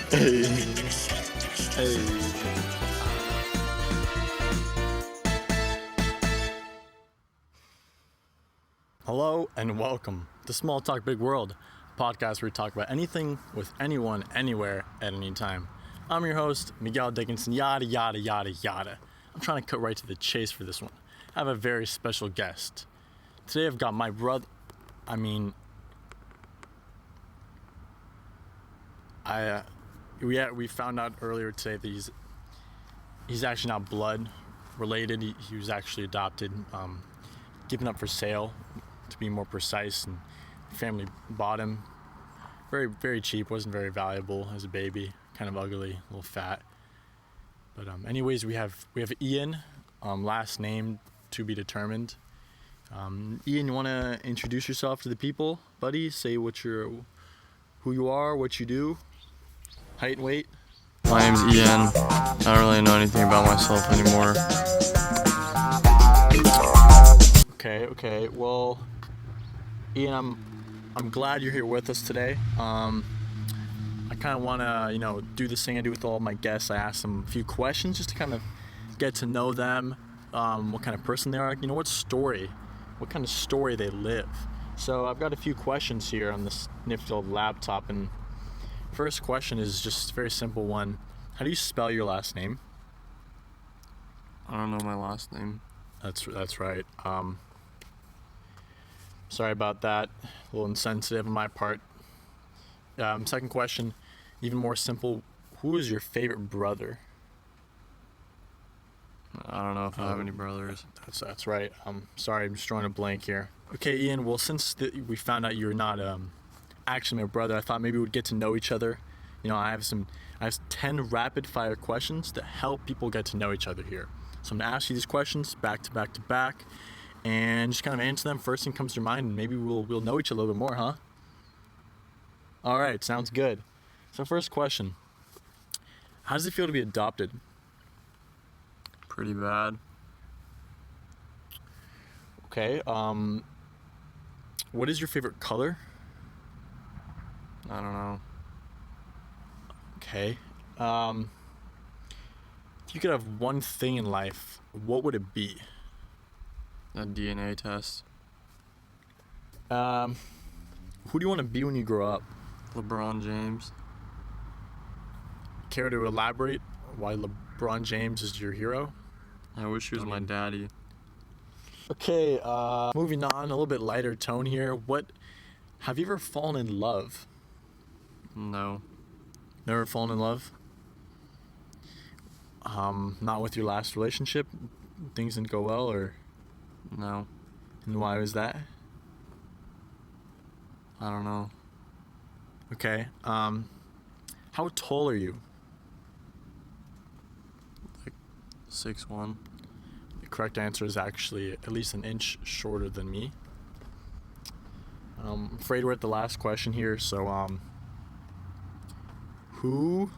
Hey. Hey. Hello and welcome to Small Talk Big World, a podcast where we talk about anything with anyone, anywhere, at any time. I'm your host, Miguel Dickinson, yada, yada, yada, yada. I'm trying to cut right to the chase for this one. I have a very special guest. Today I've got my brother, we found out earlier today that he's actually not blood related. He was actually adopted, given up for sale, to be more precise, and family bought him. Very, very cheap, wasn't very valuable as a baby, kind of ugly, a little fat. But anyways, we have Ian, last name to be determined. Ian, you want to introduce yourself to the people, buddy? Say who you are, what you do, height and weight. My name's Ian. I don't really know anything about myself anymore. Okay. Well, Ian, I'm glad you're here with us today. I kind of want to, do this thing I do with all my guests. I ask them a few questions just to kind of get to know them, what kind of person they are, what kind of story they live. So I've got a few questions here on this nifty old laptop, and first question is just a very simple one. How do you spell your last name? I don't know my last name. That's right. Sorry about that. A little insensitive on my part. Second question, even more simple. Who is your favorite brother? I don't know if I have any brothers. That's right. Sorry, I'm just drawing a blank here. Okay, Ian. Well, since we found out you're not actually my brother, I thought maybe we'd get to know each other. I have 10 rapid fire questions that help people get to know each other here. So I'm gonna ask you these questions back to back to back, and just kind of answer them. First thing comes to your mind, and maybe we'll know each other a little bit more, huh? All right, sounds good. So first question: how does it feel to be adopted? Pretty bad. Okay. What is your favorite color? I don't know. Okay. If you could have one thing in life, what would it be? A DNA test. Who do you want to be when you grow up? LeBron James. Care to elaborate why LeBron James is your hero? I wish he was my daddy. Okay, moving on, a little bit lighter tone here. Have you ever fallen in love? No. Never fallen in love? Not with your last relationship? Things didn't go well, or? No. And why was that? I don't know. Okay, how tall are you? 6'1". The correct answer is actually at least an inch shorter than me. I'm afraid we're at the last question here, so who?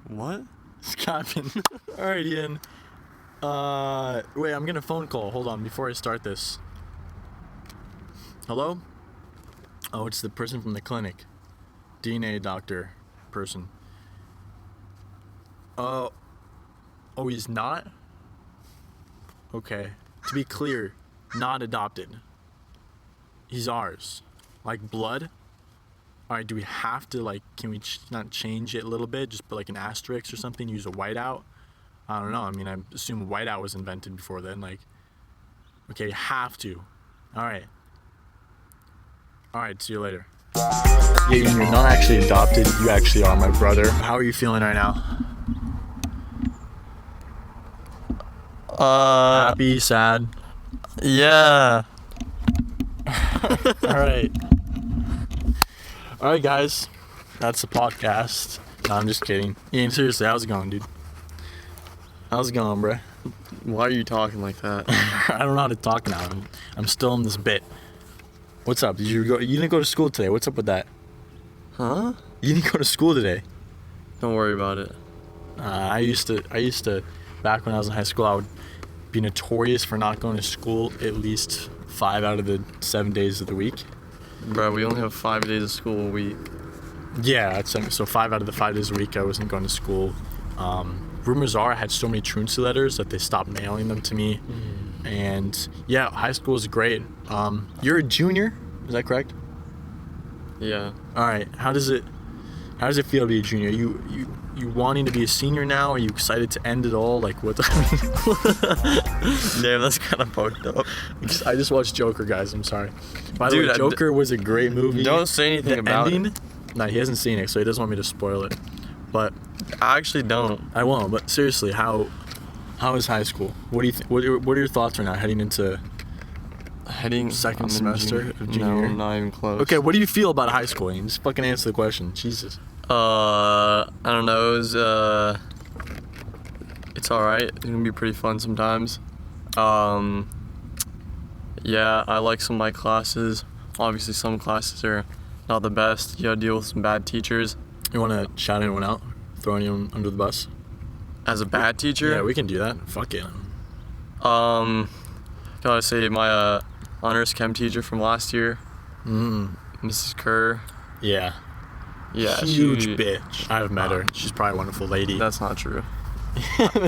What? Scottman. All right, Ian. Wait, I'm getting a phone call. Hold on, before I start this. Hello? Oh, it's the person from the clinic. DNA doctor person. Oh, he's not? Okay. To be clear, not adopted. He's ours. Like blood? Alright, do we have to, can we not change it a little bit? Just put, an asterisk or something? Use a whiteout? I don't know. I assume whiteout was invented before then. Okay, you have to. Alright, see you later. Yeah, you're not actually adopted. You actually are my brother. How are you feeling right now? Happy, sad? Yeah. Alright, guys. That's the podcast. No, I'm just kidding. Ian, seriously, how's it going, dude? How's it going, bruh? Why are you talking like that? I don't know how to talk now. I'm still in this bit. What's up? You didn't go to school today. What's up with that? Huh? You didn't go to school today. Don't worry about it. I used to, back when I was in high school, I would be notorious for not going to school at least 5 out of the 7 days of the week. Bro, we only have 5 days of school a week. Yeah, so 5 out of the 5 days a week I wasn't going to school. Rumors are I had so many truancy letters that they stopped mailing them to me. And yeah, high school is great. You're a junior, is that correct? Yeah. All right. How does it feel to be a junior? You wanting to be a senior now? Are you excited to end it all? Like what? Damn, that's kind of fucked up. I just watched Joker, guys. I'm sorry. By the Dude, way, Joker was a great movie. Don't say anything about it. No, he hasn't seen it, so he doesn't want me to spoil it. But I actually don't. I won't. But seriously, how is high school? What do you think? What are your thoughts right now heading into second I'm in semester of junior No, year? not even close. Okay, what do you feel about high school? You just fucking answer the question. Jesus. I don't know. It's all right. It can be pretty fun sometimes. Yeah, I like some of my classes. Obviously, some classes are not the best. You gotta deal with some bad teachers. You want to shout anyone out? Throw anyone under the bus? As a bad teacher, Yeah, we can do that. Fuck it. gotta say my honors chem teacher from last year, Mrs. Kerr. Yeah. Yeah, Huge she- bitch. I've met her. She's probably a wonderful lady. That's not true.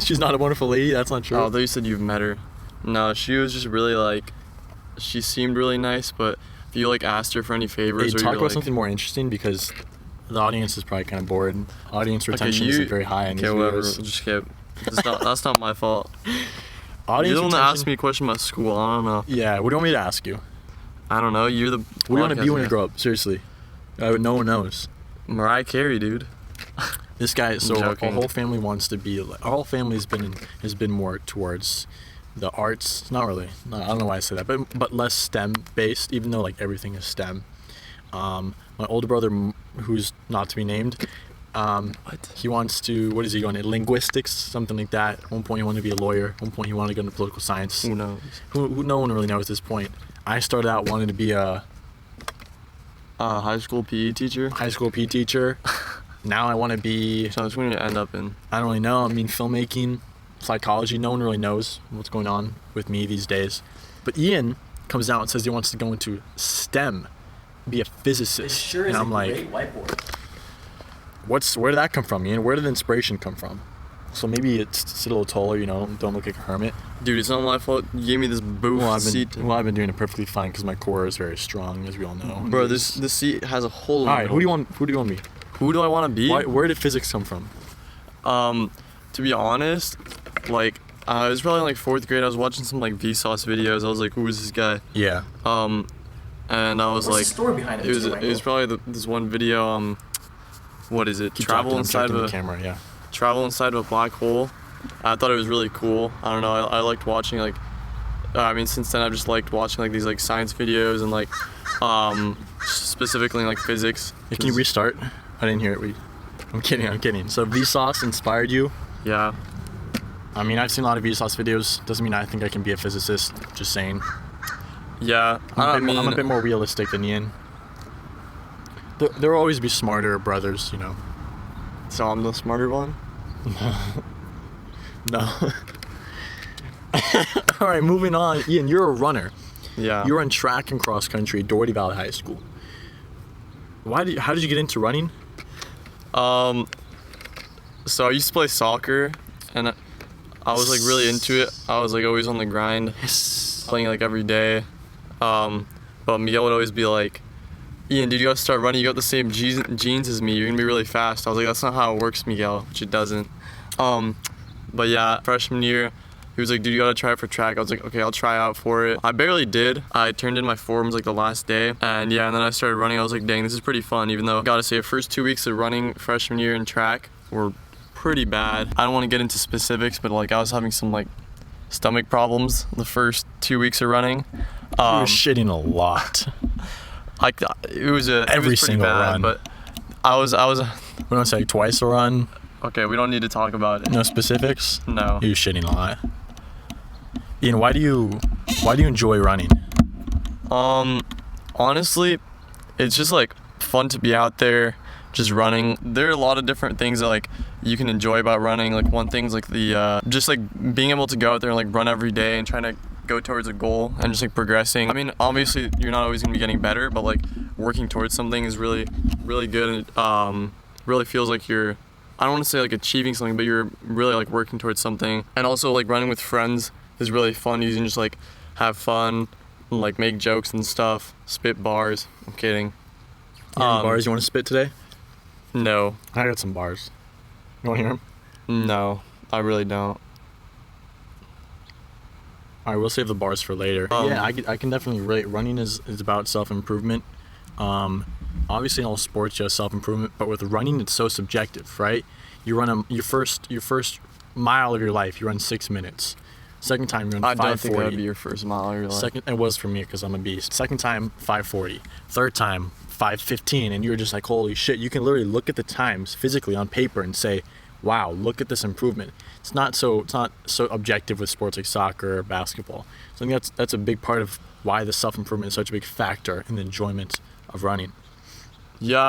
She's not a wonderful lady? That's not true. Oh, I thought you said you've met her. No, she was just really like, she seemed really nice, but if you like asked her for any Hey, favors or talk you're about like, something more interesting because the audience is probably kind of bored. Audience retention you- isn't very high in these okay, whatever, videos. just skip. That's not my fault. Audience You're the one that retention- asked me a question about school. I don't know. Yeah, what do you want me to ask you? I don't know. You're the. What do you want to be when you grow up? Seriously. No one knows. Mariah Carey, dude. This guy, so our joking. whole family wants to be like, our whole family has been more towards the arts. Not really. No, I don't know why I say that, but less STEM based. Even though like everything is STEM. My older brother, who's not to be named, he wants to. What is he going? Linguistics, something like that. At one point, he wanted to be a lawyer. At one point, he wanted to go into political science. Who knows? Who no one really knows at this point. I started out wanting to be a High school PE teacher. high school PE teacher. Now I want to be. So that's what you end up in. I don't really know. I mean, filmmaking, psychology, no one really knows what's going on with me these days. But Ian comes out and says he wants to go into STEM, be a physicist. Sure and is I'm a like, great whiteboard. where did that come from, Ian? Where did the inspiration come from? So maybe it's sit a little taller, don't look like a hermit. Dude, it's not my fault. You gave me this booth Well, seat. I've been doing it perfectly fine because my core is very strong, as we all know. Bro, this seat has a hole in All it. right, who do you want to be? Who do I want to be? Where did physics come from? To be honest, like it was probably like 4th grade. I was watching some like Vsauce videos. I was like, who is this guy? Yeah. And I was What's like, the story behind it? it was Mr. it was Wangle? probably this one video. What is it? Keep Travel talking, I'm inside checking of the a camera. Yeah. travel inside of a black hole. I thought it was really cool. I don't know. I liked watching like. Since then I've just liked watching like these like science videos and like, specifically like physics. Hey, can you restart? I didn't hear it. I'm kidding. So Vsauce inspired you? Yeah. I mean, I've seen a lot of Vsauce videos. Doesn't mean I think I can be a physicist. Just saying. Yeah. I'm a bit more realistic than Ian. There will always be smarter brothers, So I'm the smarter one. No. All right, moving on. Ian, you're a runner. Yeah. You run track and cross country at Doherty Valley High School. How did you get into running? So I used to play soccer, and I was like really into it. I was like always on the grind, playing like every day. But Miguel would always be like, Ian, dude, you gotta start running. You got the same genes as me. You're gonna be really fast. I was like, that's not how it works, Miguel, which it doesn't. But yeah, freshman year, he was like, dude, you gotta try it for track. I was like, okay, I'll try out for it. I barely did. I turned in my forms like the last day, and then I started running. I was like, dang, this is pretty fun. Even though, gotta say, the first 2 weeks of running freshman year in track were pretty bad. I don't want to get into specifics, but like I was having some like stomach problems the first 2 weeks of running. You're shitting a lot. It was Every pretty single bad, run. but I was We don't say twice a run. okay. We don't need to talk about it. No specifics. No. You're shitting a lot. Ian, why do you enjoy running? Honestly, it's just like fun to be out there just running. There are a lot of different things that like you can enjoy about running. Like one thing's like the just like being able to go out there and like run every day and trying to go towards a goal and just like progressing. I mean, obviously you're not always gonna be getting better, but like working towards something is really, really good. And really feels like you're, I don't want to say like achieving something, but you're really like working towards something. And also like running with friends is really fun. You can just like have fun, like make jokes and stuff, spit bars. I'm kidding. Any bars you want to spit today? No, I got some bars. You want to hear them? no, I really don't. All right, we'll save the bars for later. Yeah, I can definitely relate. Running is about self-improvement. Obviously in all sports you have self-improvement, but with running it's so subjective, right? You run your first mile of your life, you run 6 minutes. Second time you run 5:40. I don't think that would be your first mile of your life. Second, it was for me because I'm a beast. Second time 5:40. Third time 5:15, and you're just like, holy shit! You can literally look at the times physically on paper and say, wow, look at this improvement. It's not so objective with sports like soccer or basketball. So I think that's a big part of why the self-improvement is such a big factor in the enjoyment of running. Yeah,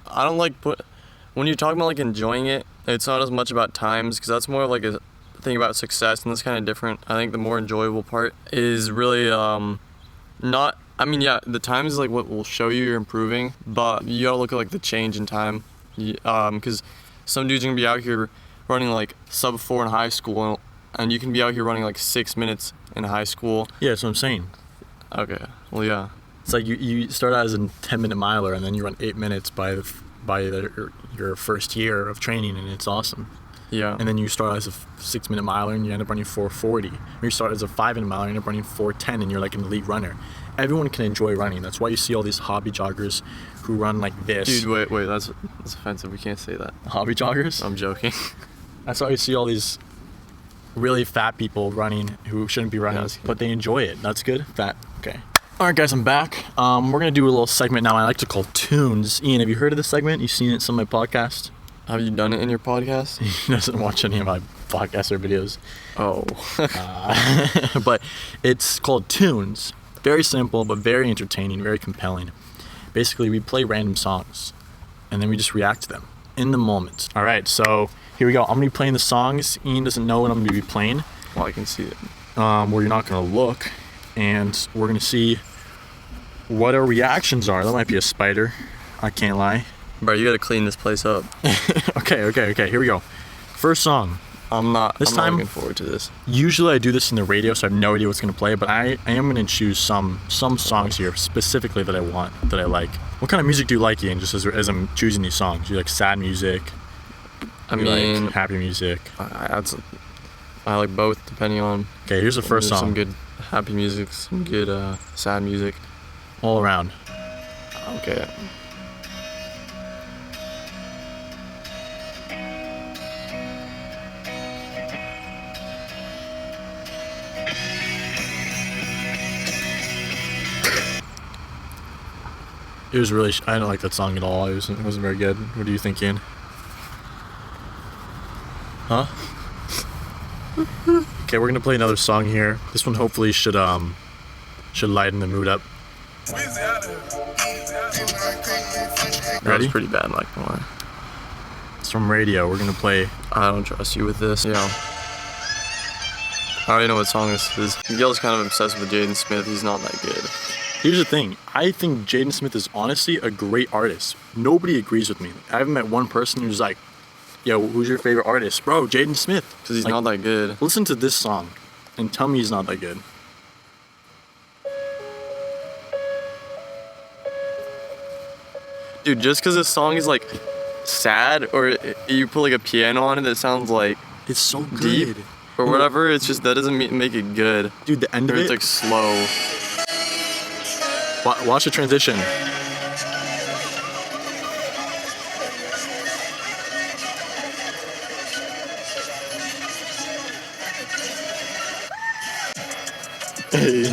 I don't like when you're talking about like enjoying it, it's not as much about times because that's more of like a thing about success, and that's kind of different. I think the more enjoyable part is really not. I mean, yeah, the time is like what will show you you're improving, but you gotta look at like the change in time, because some dudes are gonna be out here running like sub 4 in high school, and you can be out here running like 6 minutes in high school. Yeah, that's what I'm saying. Okay, well yeah. It's like you start out as a 10-minute miler, and then you run 8 minutes by your first year of training, and it's awesome. Yeah. And then you start as a 6-minute miler, and you end up running 4:40. Or you start as a 5-minute miler, and you end up running 4:10, and you're like an elite runner. Everyone can enjoy running. That's why you see all these hobby joggers who run like this. Dude, wait, that's offensive. We can't say that. Hobby joggers? I'm joking. That's why you see all these really fat people running who shouldn't be running, but they enjoy it. That's good. Fat. Okay. All right, guys, I'm back. We're gonna do a little segment now I like to call Tunes. Ian, have you heard of this segment? You seen it in some of my podcasts? Have you done it in your podcast? He doesn't watch any of my podcasts or videos. Oh. But it's called Tunes. Very simple, but very entertaining, very compelling. Basically, we play random songs, and then we just react to them in the moment. All right, so here we go. I'm gonna be playing the songs. Ian doesn't know what I'm gonna be playing. Well, I can see it. Where you're not gonna look, and we're gonna see what our reactions are. That might be a spider. I can't lie. Bro, you gotta clean this place up. Okay. Here we go. First song. I'm not time- looking forward to this. Usually I do this in the radio, so I have no idea what's gonna play. But I am gonna choose some songs here specifically that I like. What kind of music do you like, Ian? Just as I'm choosing these songs, you like sad music? I You mean, like happy music. I like both, depending on. Okay, here's the first There's song. Some good happy music, some good sad music. All around. Okay. It was really. I don't like that song at all. It wasn't very good. What do you think, Ian? Huh? Okay, we're gonna play another song here. This one hopefully should lighten the mood up. That was Ready? pretty bad, like, no lie. It's from radio. We're gonna play. I don't trust you with this. Yeah. I already know what song this is. Miguel's kind of obsessed with Jaden Smith. He's not that good. Here's the thing. I think Jaden Smith is honestly a great artist. Nobody agrees with me. I haven't met one person who's like, yo, who's your favorite artist? Bro, Jaden Smith. Because he's Like, not that good. Listen to this song and tell me he's not that good. Dude, just because this song is like sad, or you put like a piano on it that sounds like It's so good. deep or whatever, it's just that doesn't make it good. Dude, the end Or of it's it. like slow. Watch the transition. Hey.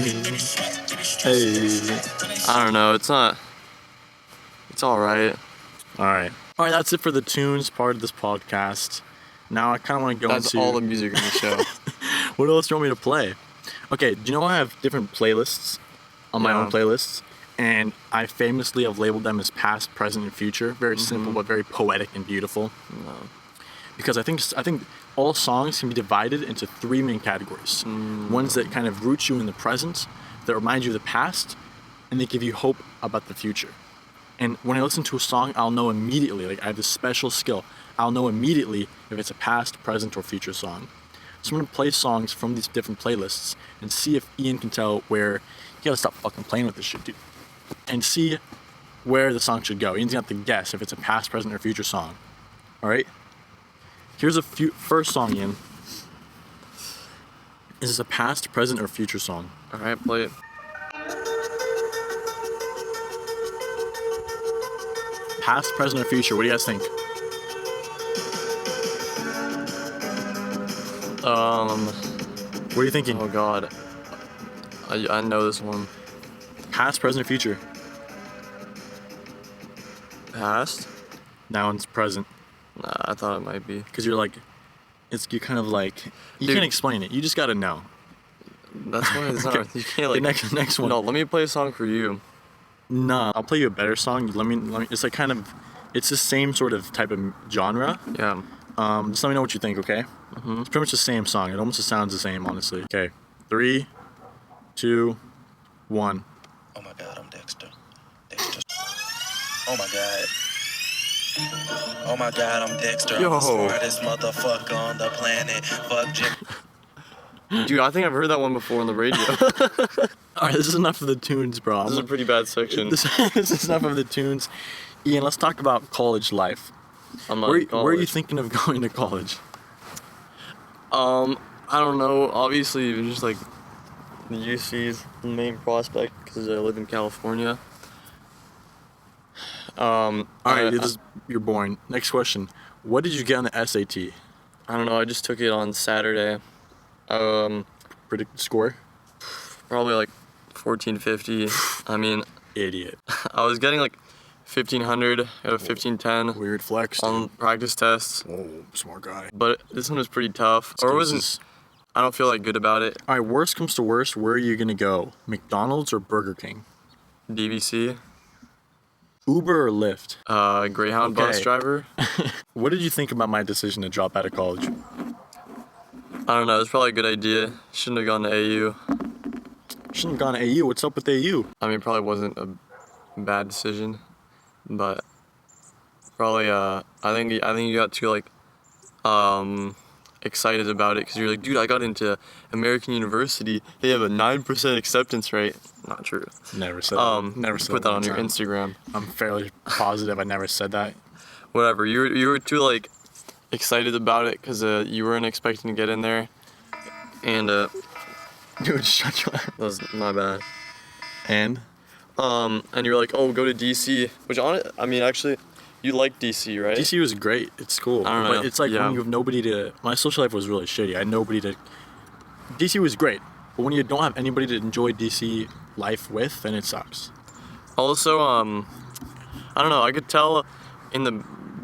I don't know. It's not. It's all right. All right. That's it for the tunes part of this podcast. Now I kind of want to go That's into all the music in the show. what else do you want me to play? Okay, do you know I have different playlists on my Yeah. own playlists, and I famously have labeled them as past, present, and future. Very simple, but very poetic and beautiful. No. Because I think all songs can be divided into three main categories. Ones that kind of root you in the present, that remind you of the past, and they give you hope about the future. And when I listen to a song, I'll know immediately, like I have this special skill. I'll know immediately if it's a past, present, or future song. So I'm gonna play songs from these different playlists and see if Ian can tell where, you gotta stop fucking playing with this shit, dude. And see where the song should go. Ian's gonna have to guess if it's a past, present, or future song. Alright? Here's a first song, Ian. Is this a past, present, or future song? Alright, play it. Past, present, or future? What do you guys think? What are you thinking? Oh god. I know this one. Past, present, or future? Past? Now it's present. Nah, I thought it might be. Because you're you're kind of like, you Dude. can't explain it. You just gotta know. That's why it's not. You can't Okay, like. next one. No, let me play a song for you. Nah, I'll play you a better song. Let me. It's like kind of, it's the same sort of type of genre. Yeah. Just let me know what you think, okay? It's pretty much the same song. It almost just sounds the same, honestly. Okay, 3, 2, 1. Oh my god, I'm Dexter. Dexter. Oh my god. Oh my god, I'm Dexter. I'm Yo. the smartest motherfucker on the planet. Fuck Jim. Dude, I think I've heard that one before on the radio. All right, this is enough of the tunes, bro. This is a pretty bad section. This is enough of the tunes. Ian, let's talk about college life. I'm not Where in are you college. thinking of going to college? I don't know. Obviously, it's just like the UC's the main prospect because I live in California. All right, you're boring. Next question. What did you get on the SAT? I don't know. I just took it on Saturday. Predict score? Probably like 1450. I mean, Idiot. I was getting like 1500 out of 1510 Weird flex. on practice tests, Oh, smart guy. but this one was pretty tough. Or it wasn't. I don't feel like good about it. All right, worst comes to worst, where are you gonna go? McDonald's or Burger King? DVC, Uber or Lyft? Greyhound bus Okay. driver. What did you think about my decision to drop out of college? I don't know. It's probably a good idea. Shouldn't have gone to AU. Shouldn't have gone to AU. What's up with AU? I mean, it probably wasn't a bad decision, but probably I think you got too like excited about it because you're like, dude, I got into American University. They have a 9% acceptance rate. Not true. Never said that. Never said Put that on one your time. Instagram. I'm fairly positive I never said that. Whatever. You were too like excited about it because you weren't expecting to get in there, and Dude, shut your that was my bad. And? And you're like, oh, go to DC, which I mean, actually, you like DC, right? DC was great. It's cool. I don't know. But it's like Yeah. when you have nobody to. My social life was really shitty. I had nobody to. DC was great, but when you don't have anybody to enjoy DC life with, then it sucks. Also, I don't know. I could tell in the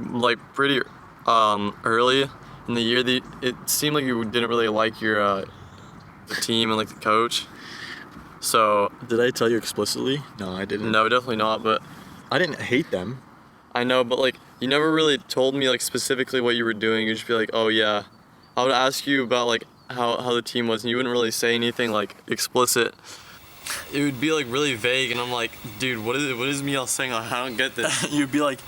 like pretty early in the year that it seemed like you didn't really like your the team and like the coach. So Did I tell you explicitly? No, I didn't. no, definitely not. But I didn't hate them. I know, but like you never really told me like specifically what you were doing. You'd just be like, oh yeah. I would ask you about like how the team was, and you wouldn't really say anything like explicit. It would be like really vague, and I'm like, dude, what is Miel saying? Like, I don't get this. You'd be like,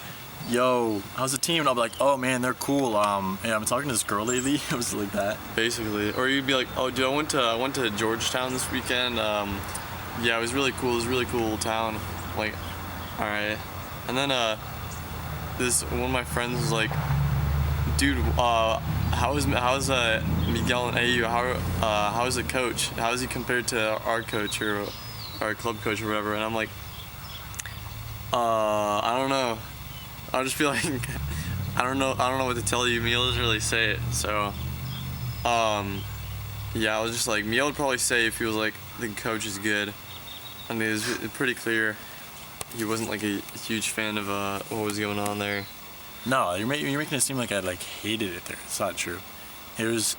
"Yo, how's the team?" And I'll be like, "Oh man, they're cool. Yeah, I'm talking to this girl lately." It was like that. Basically, or you'd be like, oh, dude, I went to Georgetown this weekend. Yeah, it was really cool. It was a really cool town. Like, all right. And then this one of my friends was like, dude, how's Miguel and AU? How is the coach? How is he compared to our coach or our club coach or whatever? And I'm like, I don't know. I'll just be like, I don't know what to tell you. Miguel doesn't really say it, so. Yeah, I was just like, Miguel would probably say if he was like, the coach is good. I mean, it's pretty clear he wasn't like a huge fan of what was going on there. No, you're making it seem like I like hated it there. It's not true. It was,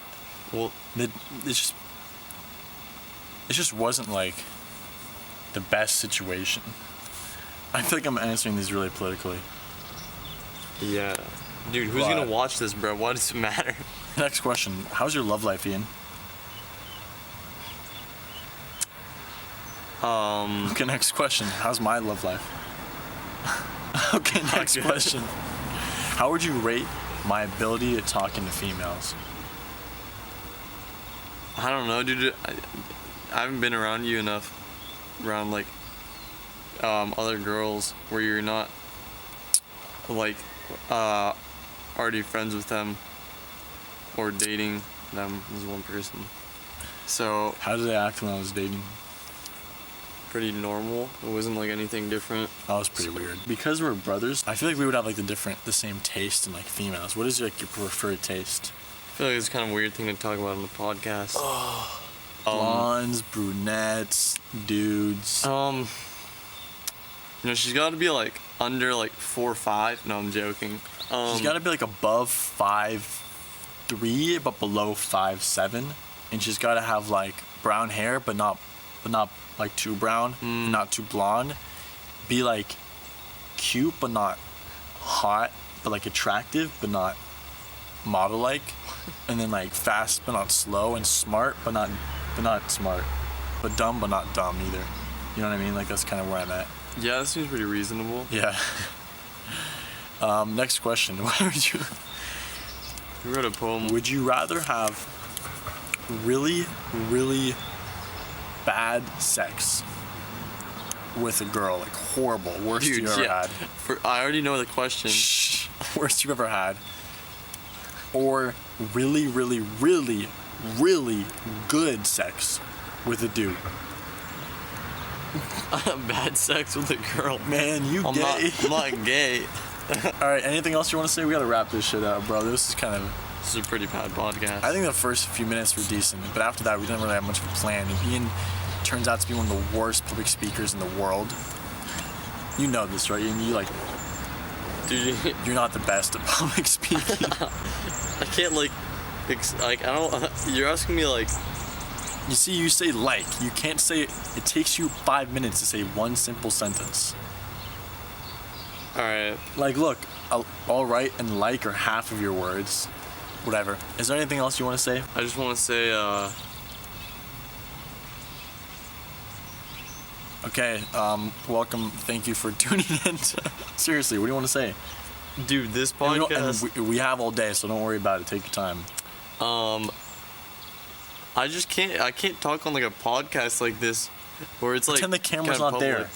Well, it just wasn't like the best situation. I feel like I'm answering these really politically. yeah. Dude, who's What? gonna watch this, bro? Why does it matter? Next question: how's your love life, Ian? Okay, next question: how's my love life? Okay, next question. How would you rate my ability to talk into females? I don't know, dude. I haven't been around you enough, around like other girls where you're not like already friends with them or dating them as one person. So How did I act when I was dating? pretty normal. It wasn't like anything different. That was pretty weird. Because we're brothers, I feel like we would have like the same taste in like females. What is like your preferred taste? I feel like it's kind of a weird thing to talk about on the podcast. Blondes, brunettes, dudes. She's got to be like under like 4'5". No, I'm joking. She's got to be like above 5'3", but below 5'7", and she's got to have like brown hair, but not like too brown, not too blonde. Be like cute, but not hot, but like attractive, but not model-like. And then like fast, but not slow, and smart, but not smart, but dumb, but not dumb either. You know what I mean? Like that's kind of where I'm at. Yeah, that seems pretty reasonable. Yeah. Next question. What would you? You wrote a poem. Would you rather have really, really bad sex with a girl, like horrible, worst Dude, you ever yeah. had? I already know the question. Shh. Worst you ever had, or really, really, really, really good sex with a dude? Bad sex with a girl. Man, you I'm gay. not gay. All right. Anything else you want to say? We gotta wrap this shit up, bro. This is kind of. This is a pretty bad podcast. I think the first few minutes were decent, but after that, we didn't really have much of a plan. And Ian turns out to be one of the worst public speakers in the world. You know this, right? And you like, Dude, you're not the best at public speaking. I can't like I don't. You're asking me like. You see, you say like. You can't say. It takes you 5 minutes to say one simple sentence. All right. Like, look, all right and like are half of your words. Whatever. Is there anything else you want to say? I just want to say. Okay. Welcome. Thank you for tuning in. Seriously, what do you want to say? Dude, this And podcast. we have all day, so don't worry about it. Take your time. I just can't. I can't talk on like a podcast like this, where it's like. Pretend the camera's kinda not there.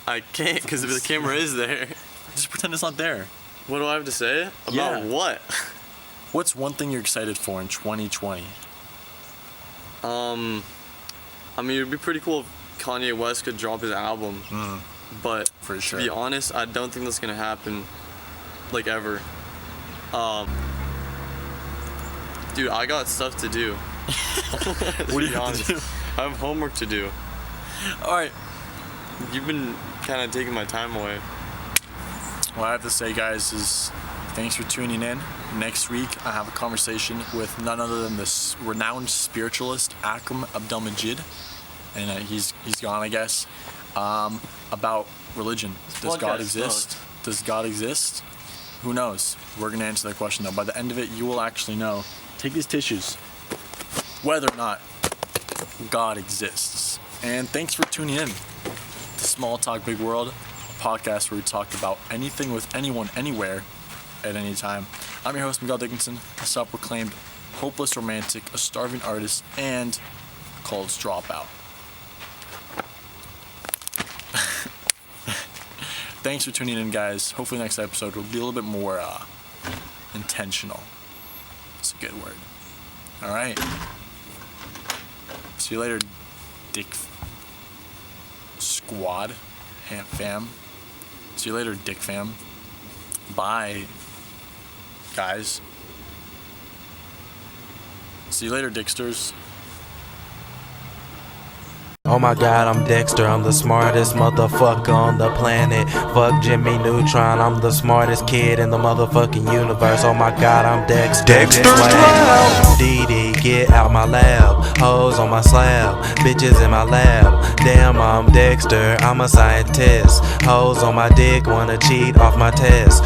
I can't because if the camera is there. Just pretend it's not there. What do I have to say about Yeah. what? What's one thing you're excited for in 2020? I mean, it'd be pretty cool if Kanye West could drop his album, but For sure. to be honest, I don't think that's gonna happen, like ever. Dude, I got stuff to do. What do you have to do? I have homework to do. All right. You've been kind of taking my time away. What I have to say, guys, is thanks for tuning in. Next week, I have a conversation with none other than this renowned spiritualist, Akram Abdelmajid, and he's gone, I guess, about religion. Does God podcast exist? sucked. Does God exist? Who knows? We're going to answer that question, though. By the end of it, you will actually know. Take these tissues. Whether or not God exists. And thanks for tuning in to Small Talk Big World, a podcast where we talk about anything with anyone, anywhere, at any time. I'm your host, Miguel Dickinson, a self-proclaimed hopeless romantic, a starving artist, and college dropout. Thanks for tuning in, guys. Hopefully next episode will be a little bit more intentional. It's a good word. All right. See you later, Dick Squad, fam. See you later, Dick fam. Bye, guys. See you later, Dicksters. Oh my god, I'm Dexter, I'm the smartest motherfucker on the planet. Fuck Jimmy Neutron, I'm the smartest kid in the motherfucking universe. Oh my god, I'm Dexter. Dexter's Lab. Dee get out my lab. Hoes on my slab, bitches in my lab. Damn, I'm Dexter, I'm a scientist. Hoes on my dick, wanna cheat off my test.